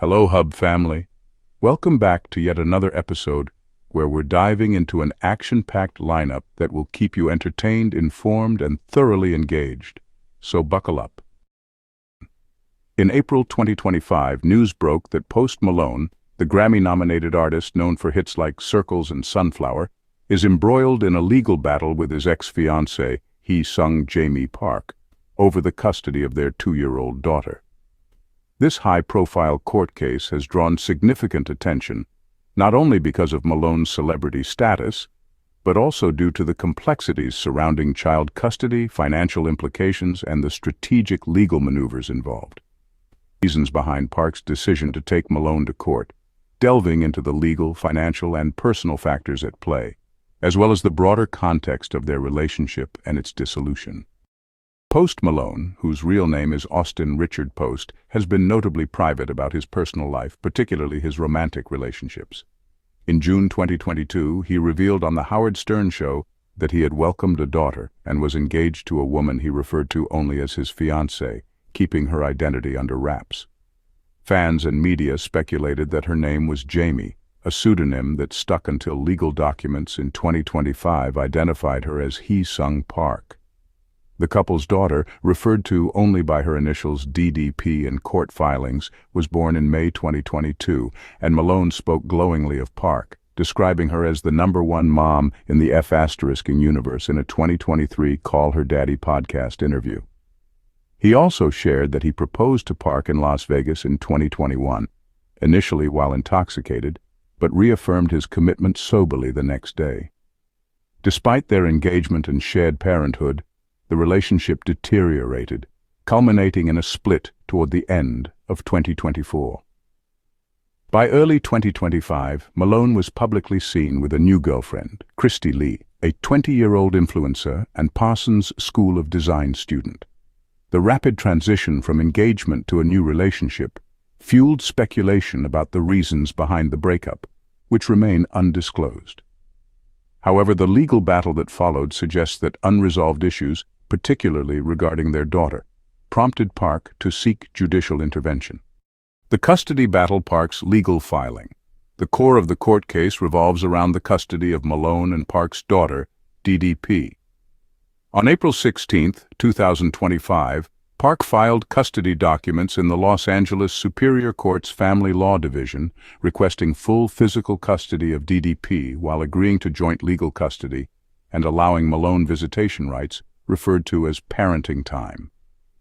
Hello, Hub family. Welcome back to yet another episode where we're diving into an action-packed lineup that will keep you entertained, informed, and thoroughly engaged. So buckle up. In April 2025, news broke that Post Malone, the Grammy-nominated artist known for hits like Circles and Sunflower, is embroiled in a legal battle with his ex-fiancée, Hee-sung Jamie Park, over the custody of their 2-year-old daughter. This high-profile court case has drawn significant attention, not only because of Malone's celebrity status, but also due to the complexities surrounding child custody, financial implications, and the strategic legal maneuvers involved. Reasons behind Park's decision to take Malone to court, delving into the legal, financial, and personal factors at play, as well as the broader context of their relationship and its dissolution. Post Malone, whose real name is Austin Richard Post, has been notably private about his personal life, particularly his romantic relationships. In June 2022, he revealed on The Howard Stern Show that he had welcomed a daughter and was engaged to a woman he referred to only as his fiancée, keeping her identity under wraps. Fans and media speculated that her name was Jamie, a pseudonym that stuck until legal documents in 2025 identified her as Hee-sung Park. The couple's daughter, referred to only by her initials DDP in court filings, was born in May 2022, and Malone spoke glowingly of Park, describing her as the #1 mom in the F***ing universe in a 2023 Call Her Daddy podcast interview. He also shared that he proposed to Park in Las Vegas in 2021, initially while intoxicated, but reaffirmed his commitment soberly the next day. Despite their engagement and shared parenthood, the relationship deteriorated, culminating in a split toward the end of 2024. By early 2025, Malone was publicly seen with a new girlfriend, Christy Lee, a 20-year-old influencer and Parsons School of Design student. The rapid transition from engagement to a new relationship fueled speculation about the reasons behind the breakup, which remain undisclosed. However, the legal battle that followed suggests that unresolved issues, particularly regarding their daughter, prompted Park to seek judicial intervention. The custody battle. Park's legal filing. The core of the court case revolves around the custody of Malone and Park's daughter, DDP. On April 16, 2025, Park filed custody documents in the Los Angeles Superior Court's Family Law Division, requesting full physical custody of DDP while agreeing to joint legal custody and allowing Malone visitation rights, referred to as parenting time.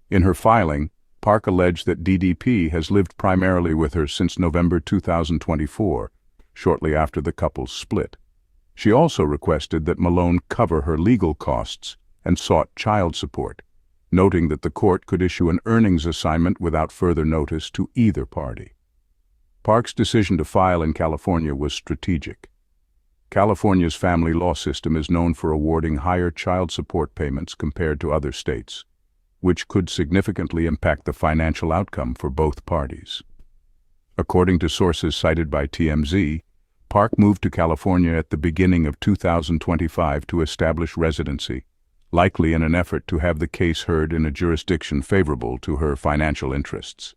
In her filing, Park alleged that DDP has lived primarily with her since November 2024, shortly after the couple's split. She also requested that Malone cover her legal costs and sought child support, noting that the court could issue an earnings assignment without further notice to either party. Park's decision to file in California was strategic. California's family law system is known for awarding higher child support payments compared to other states, which could significantly impact the financial outcome for both parties. According to sources cited by TMZ, Park moved to California at the beginning of 2025 to establish residency, likely in an effort to have the case heard in a jurisdiction favorable to her financial interests.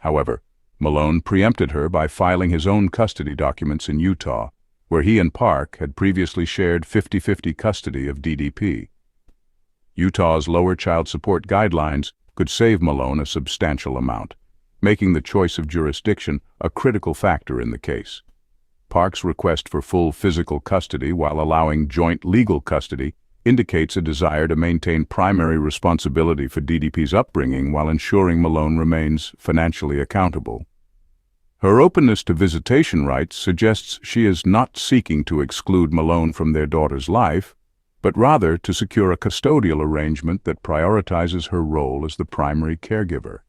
However, Malone preempted her by filing his own custody documents in Utah, where he and Park had previously shared 50-50 custody of DDP. Utah's lower child support guidelines could save Malone a substantial amount, making the choice of jurisdiction a critical factor in the case. Park's request for full physical custody while allowing joint legal custody indicates a desire to maintain primary responsibility for DDP's upbringing while ensuring Malone remains financially accountable. Her openness to visitation rights suggests she is not seeking to exclude Malone from their daughter's life, but rather to secure a custodial arrangement that prioritizes her role as the primary caregiver.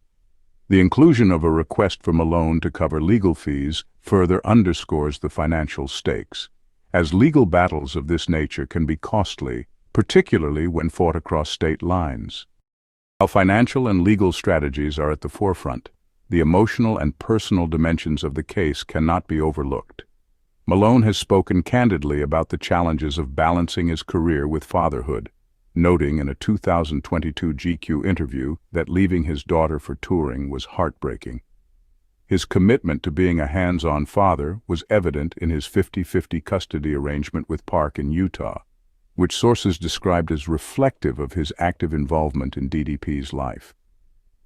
The inclusion of a request for Malone to cover legal fees further underscores the financial stakes, as legal battles of this nature can be costly, particularly when fought across state lines. While financial and legal strategies are at the forefront, the emotional and personal dimensions of the case cannot be overlooked. Malone has spoken candidly about the challenges of balancing his career with fatherhood, noting in a 2022 GQ interview that leaving his daughter for touring was heartbreaking. His commitment to being a hands-on father was evident in his 50-50 custody arrangement with Park in Utah, which sources described as reflective of his active involvement in DDP's life.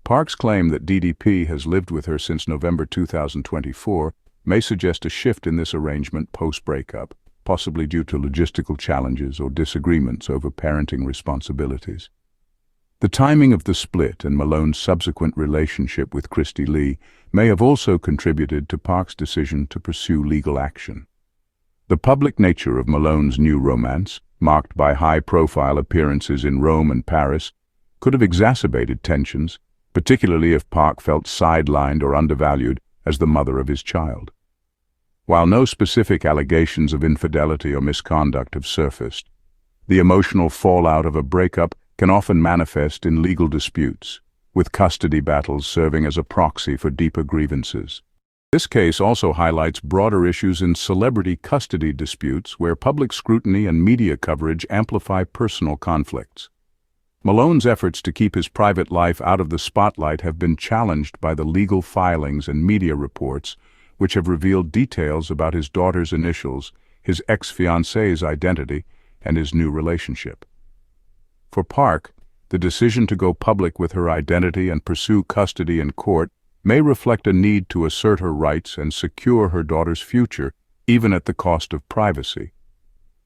Park's claim that DDP has lived with her since November 2024 may suggest a shift in this arrangement post-breakup, possibly due to logistical challenges or disagreements over parenting responsibilities. The timing of the split and Malone's subsequent relationship with Christy Lee may have also contributed to Park's decision to pursue legal action. The public nature of Malone's new romance, marked by high-profile appearances in Rome and Paris, could have exacerbated tensions, particularly if Park felt sidelined or undervalued as the mother of his child. While no specific allegations of infidelity or misconduct have surfaced, the emotional fallout of a breakup can often manifest in legal disputes, with custody battles serving as a proxy for deeper grievances. This case also highlights broader issues in celebrity custody disputes where public scrutiny and media coverage amplify personal conflicts. Malone's efforts to keep his private life out of the spotlight have been challenged by the legal filings and media reports, which have revealed details about his daughter's initials, his ex-fiancée's identity, and his new relationship. For Park, the decision to go public with her identity and pursue custody in court may reflect a need to assert her rights and secure her daughter's future, even at the cost of privacy.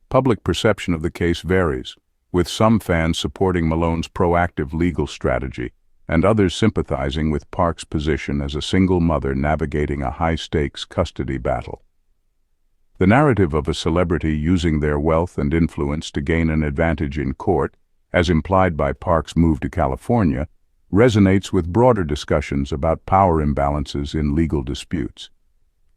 Public perception of the case varies, with some fans supporting Malone's proactive legal strategy and others sympathizing with Park's position as a single mother navigating a high-stakes custody battle. The narrative of a celebrity using their wealth and influence to gain an advantage in court, as implied by Park's move to California, resonates with broader discussions about power imbalances in legal disputes.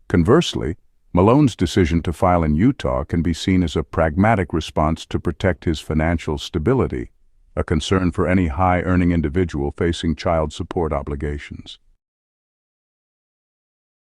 Conversely, Malone's decision to file in Utah can be seen as a pragmatic response to protect his financial stability, a concern for any high-earning individual facing child support obligations.